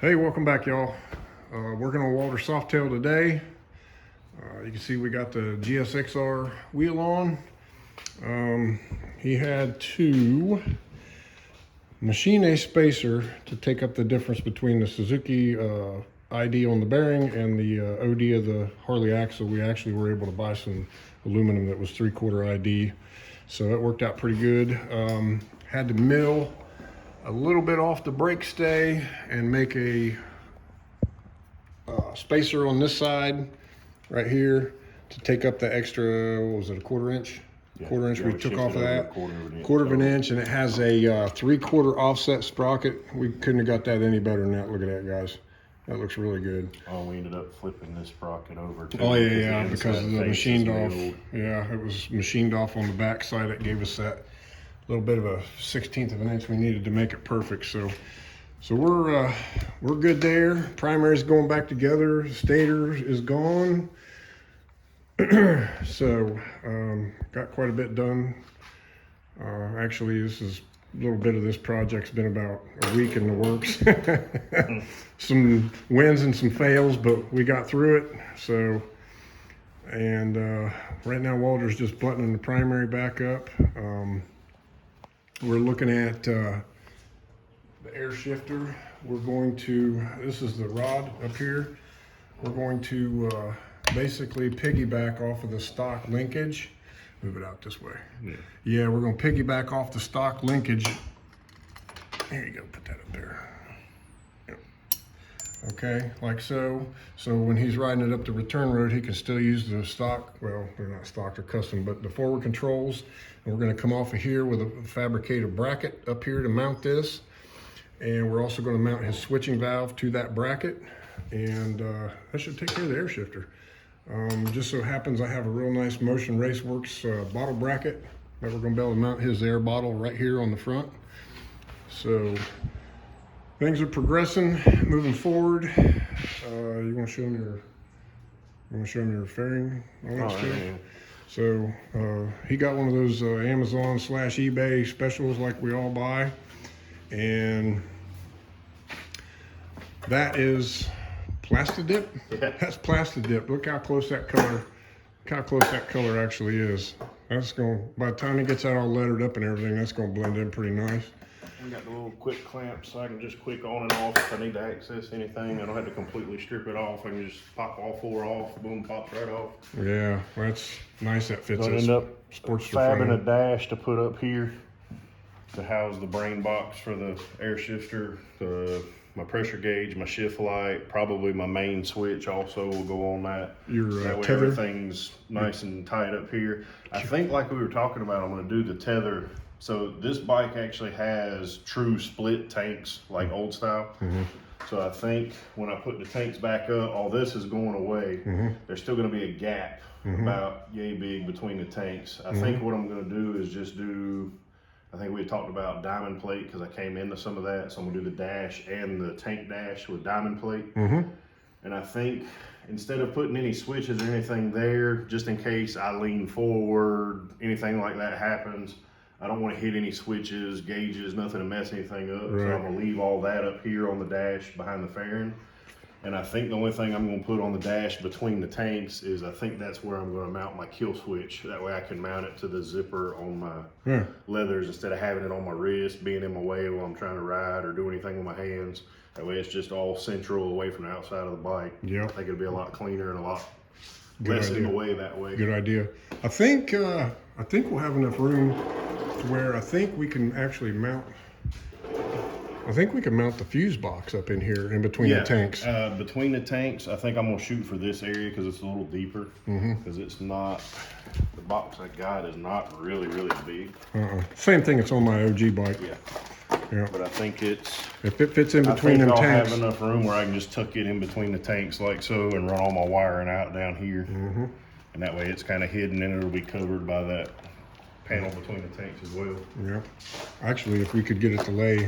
Hey, welcome back, y'all. Working on Walters Softail today. You can see we got the GSXR wheel on. He had to machine a spacer to take up the difference between the Suzuki ID on the bearing and the OD of the Harley axle. We actually were able to buy some aluminum that was 3/4 ID, so it worked out pretty good. Had to mill a little bit off the brake stay and make a spacer on this side right here to take up the extra, what was it, a quarter inch? Quarter inch we took off of that. Quarter of an inch, and it has a 3/4 offset sprocket. We couldn't have got that any better than that. Look at that, guys. That looks really good. Oh, we ended up flipping this sprocket over too. Oh yeah, because of the machined off. Yeah, it was machined off on the back side. It gave us that little bit of a 1/16 of an inch we needed to make it perfect. So we're good there. Primary's going back together. Stator is gone. So got quite a bit done. Actually, this is a little bit of this project's been about a week in the works. Some wins and some fails, but we got through it. So, and right now Walter's just buttoning the primary back up. We're looking at the air shifter. We're going to, this is the rod up here. We're going to basically piggyback off of the stock linkage. Move it out this way. Yeah, we're going to piggyback off the stock linkage. There you go, put that up there. Yep. Okay, like so. So when he's riding it up the return road, he can still use the stock, well, they're not stock, they're custom, but the forward controls. And we're going to come off of here with a fabricated bracket up here to mount this. And we're also going to mount his switching valve to that bracket. And that should take care of the air shifter. Just so happens I have a real nice Motion Raceworks bottle bracket that we're going to be able to mount his air bottle right here on the front. So things are progressing, moving forward. You want to show them your fairing? Yeah. So he got one of those Amazon/eBay specials like we all buy, and that is Plastidip. Yeah. That's Plastidip. Look how close that color actually is. That's going, by the time it gets that all lettered up and everything, that's going to blend in pretty nice. We got the little quick clamp so I can just quick on and off if I need to access anything. I don't have to completely strip it off. I can just pop all four off, boom, pops right off. Yeah, that's nice. That fits us. I end up fabbing a dash to put up here to house the brain box for the air shifter, my pressure gauge, my shift light, probably my main switch also will go on that. That way tether? Everything's nice and tight up here. I think like we were talking about, I'm gonna do the tether. So this bike actually has true split tanks, like old style. So I think when I put the tanks back up, all this is going away. There's still gonna be a gap about yay big between the tanks. I think what I'm gonna do is just do, I think we had talked about diamond plate because I came into some of that. So I'm gonna do the dash and the tank dash with diamond plate. And I think instead of putting any switches or anything there, just in case I lean forward, anything like that happens, I don't want to hit any switches, gauges, nothing to mess anything up. Right. So I'm gonna leave all that up here on the dash behind the fairing. And I think the only thing I'm gonna put on the dash between the tanks is I think that's where I'm gonna mount my kill switch. That way I can mount it to the zipper on my leathers instead of having it on my wrist, being in my way while I'm trying to ride or do anything with my hands. That way it's just all central away from the outside of the bike. Yeah. I think it'll be a lot cleaner and a lot less in the way that way. Good idea. I think we'll have enough room to where I think we can actually mount. I think we can mount the fuse box up in here in between the tanks. Between the tanks, I think I'm gonna shoot for this area because it's a little deeper. Because it's not, the box I got is not really big. Same thing. It's on my OG bike. Yeah. But I think it's, if it fits in between them tanks, I'll have enough room where I can just tuck it in between the tanks like so and run all my wiring out down here. And that way it's kind of hidden and it'll be covered by that panel between the tanks as well. Yeah. Actually, if we could get it to lay,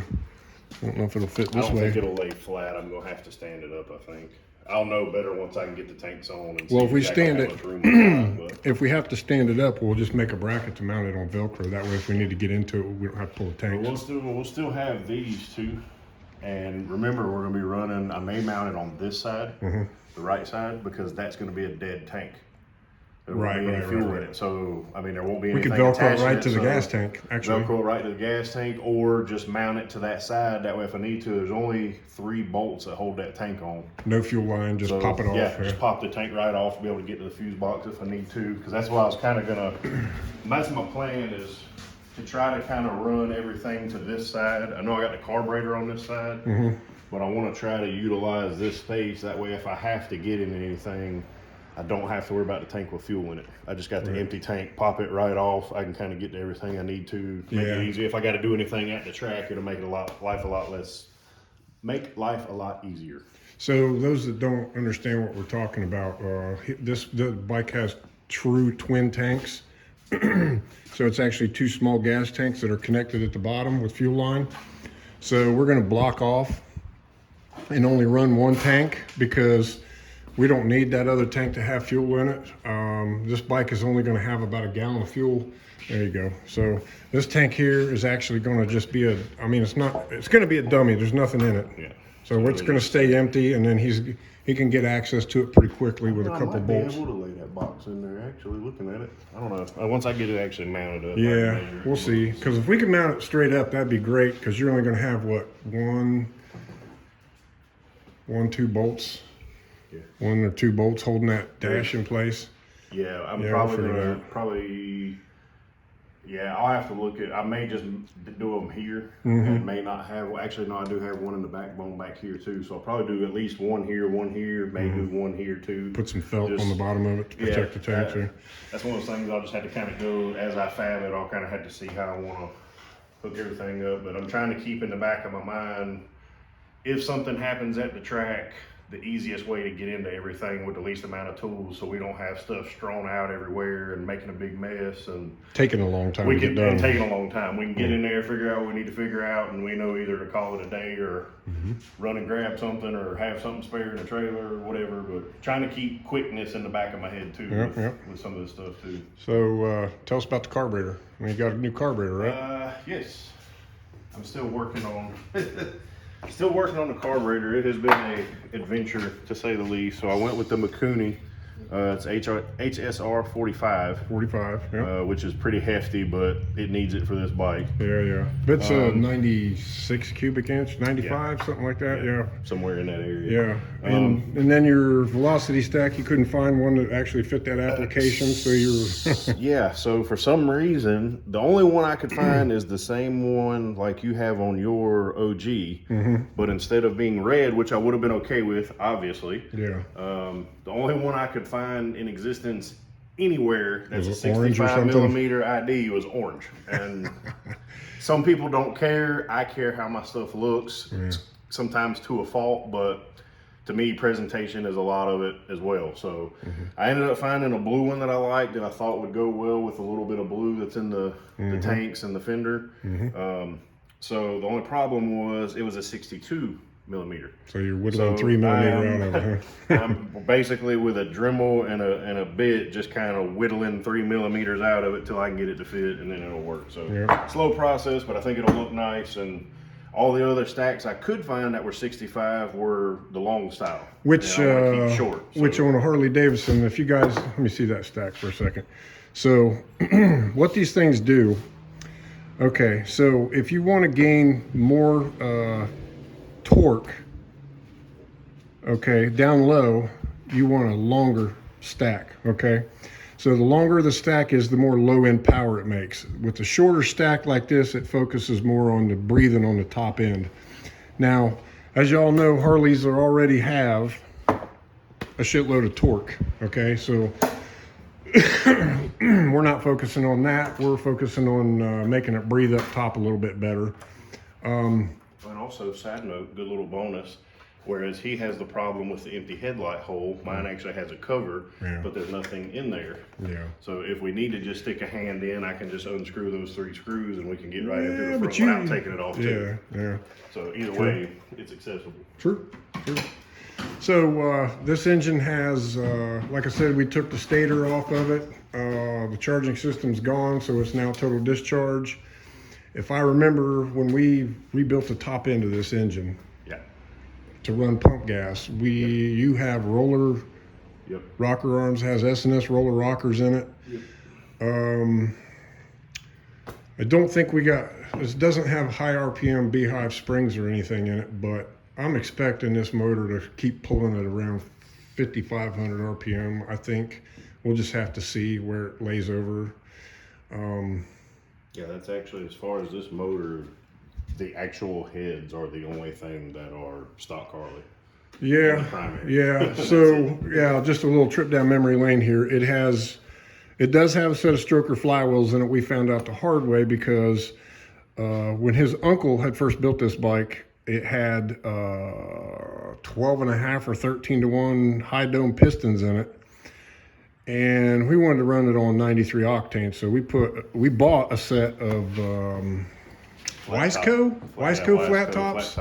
I don't know if it'll fit this way. I don't think it'll lay flat. I'm gonna have to stand it up, I think. I'll know better once I can get the tanks on. And well, if we stand it, if we have to stand it up, we'll just make a bracket to mount it on Velcro. That way, if we need to get into it, we don't have to pull the tanks. We'll still have these too. And remember, we're gonna be running, I may mount it on this side, the right side, because that's gonna be a dead tank. There won't be any fuel in it. So, I mean, there won't be anything We could Velcro attached it right it, to the so gas tank, actually. Velcro it right to the gas tank, or just mount it to that side. That way, if I need to, there's only 3 bolts that hold that tank on. No fuel line, just pop it off. Yeah, just pop the tank right off, be able to get to the fuse box if I need to. Because that's why I was kind of gonna, that's my plan, is to try to kind of run everything to this side. I know I got the carburetor on this side, but I want to try to utilize this space. That way, if I have to get into anything, I don't have to worry about the tank with fuel in it. I just got the empty tank, pop it right off. I can kind of get to everything I need to make it easy. If I got to do anything at the track, it'll make life a lot easier. So those that don't understand what we're talking about, the bike has true twin tanks. So it's actually 2 small gas tanks that are connected at the bottom with fuel line. So we're going to block off and only run 1 tank because we don't need that other tank to have fuel in it. This bike is only going to have about 1 gallon of fuel. There you go. So this tank here is actually going to just be it's going to be a dummy. There's nothing in it. Yeah. So it's going to stay empty, and then he can get access to it pretty quickly with a couple bolts. I might be able to lay that box in there, actually, looking at it. I don't know. Once I get it actually mounted up. Yeah, we'll see. Because if we can mount it straight up, that'd be great, because you're only going to have, what, 2 bolts? Yeah. 1 or 2 bolts holding that dash in place. Yeah, I'm we'll I'll have to look at, I may just do them here and may not have, actually, no, I do have one in the backbone back here too. So I'll probably do at least 1 here, 1 here, maybe do 1 here too. Put some felt on the bottom of it to protect the tank too. That's one of those things I'll just have to kind of go, as I fab it, I'll kind of have to see how I want to hook everything up. But I'm trying to keep in the back of my mind, if something happens at the track, the easiest way to get into everything with the least amount of tools, so we don't have stuff strewn out everywhere and making a big mess and taking a long time to get done. Taking a long time. We can get in there, figure out what we need to figure out, and we know either to call it a day or run and grab something or have something spare in the trailer or whatever. But trying to keep quickness in the back of my head too with some of this stuff too. So tell us about the carburetor. I mean, you got a new carburetor, right? Yes. I'm still working on Still working on the carburetor. It has been a adventure, to say the least. So I went with the Mikuni. It's HSR 45. 45, yeah. Which is pretty hefty, but it needs it for this bike. Yeah. It's a 96 cubic inch, 95, something like that, yeah. Somewhere in that area. Yeah, and then your velocity stack, you couldn't find one that actually fit that application, so you're... Yeah, so for some reason, the only one I could find is the same one like you have on your OG, but instead of being red, which I would have been okay with, obviously. Yeah. The only one I could find in existence anywhere that's a orange or 65 something? millimeter ID was orange. And some people don't care. I care how my stuff looks, sometimes to a fault, but to me, presentation is a lot of it as well. So I ended up finding a blue one that I liked that I thought would go well with a little bit of blue that's in the tanks and the fender. So the only problem was it was a 62 millimeter. So you're whittling 3 millimeter out of it, huh? I'm basically with a Dremel and a bit just kind of whittling 3 millimeters out of it till I can get it to fit, and then it'll work. So slow process, but I think it'll look nice. And all the other stacks I could find that were 65 were the long style. Which I want to keep short. Which on a Harley Davidson, if you guys, let me see that stack for a second. So what these things do, okay, so if you want to gain more torque, okay, down low, you want a longer stack, okay? So the longer the stack is, the more low end power it makes. With the shorter stack like this, it focuses more on the breathing on the top end. Now, as y'all know, Harleys already have a shitload of torque, okay? So we're not focusing on that. We're focusing on making it breathe up top a little bit better. And also, side note, good little bonus, whereas he has the problem with the empty headlight hole, mine actually has a cover, but there's nothing in there. Yeah. So if we need to just stick a hand in, I can just unscrew those 3 screws and we can get right into the front without taking it off too. Yeah. So either way, it's accessible. True. So this engine has, like I said, we took the stator off of it. The charging system's gone, so it's now total discharge. If I remember, when we rebuilt the top end of this engine, to run pump gas. You have roller Yep. rocker arms, has S&S roller rockers in it. Yep. I don't think this doesn't have high RPM beehive springs or anything in it, but I'm expecting this motor to keep pulling it around 5,500 RPM. I think we'll just have to see where it lays over. Yeah, that's actually, as far as this motor, the actual heads are the only thing that are stock Harley. Yeah, yeah. So yeah, just a little trip down memory lane here. It does have a set of stroker flywheels in it. We found out the hard way because when his uncle had first built this bike, it had 12.5 or 13-to-1 high dome pistons in it, and we wanted to run it on 93 octane. So we bought a set of Wiseco flat tops.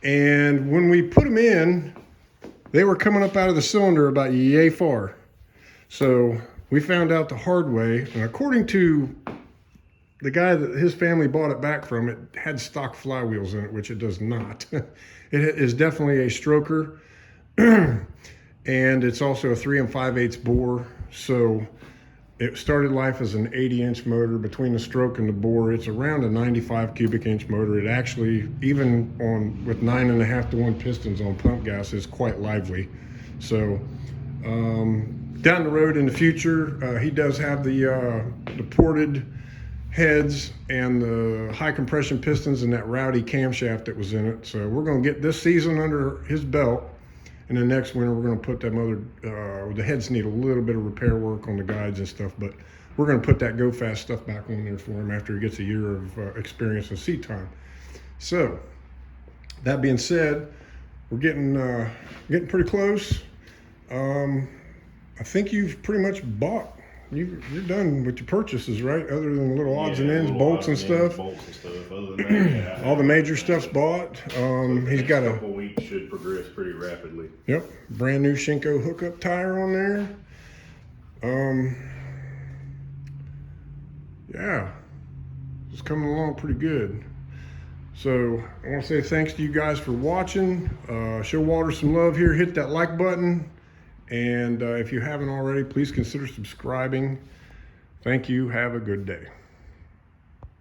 And when we put them in, they were coming up out of the cylinder about yay far. So we found out the hard way, and according to the guy that his family bought it back from, it had stock flywheels in it, which it does not. It is definitely a stroker, and it's also a 3 5/8 bore. So it started life as an 80-inch motor. Between the stroke and the bore, it's around a 95 cubic inch motor. It actually, even with 9.5-to-1 pistons on pump gas, is quite lively. So down the road in the future, he does have the ported heads and the high compression pistons and that rowdy camshaft that was in it. So we're going to get this season under his belt, and then next winter we're going to put them the heads need a little bit of repair work on the guides and stuff, but we're going to put that go fast stuff back on there for him after he gets a year of experience and seat time. So that being said, we're getting pretty close. I think you've pretty much you're done with your purchases, right? Other than little odds and ends, bolts and stuff. Other than that, yeah, all the major stuff's bought. He's got a couple weeks should progress pretty rapidly. Yep, brand new Shinko hookup tire on there. Yeah, it's coming along pretty good. So I want to say thanks to you guys for watching. Show Walter some love here. Hit that like button. And if you haven't already, please consider subscribing. Thank you. Have a good day.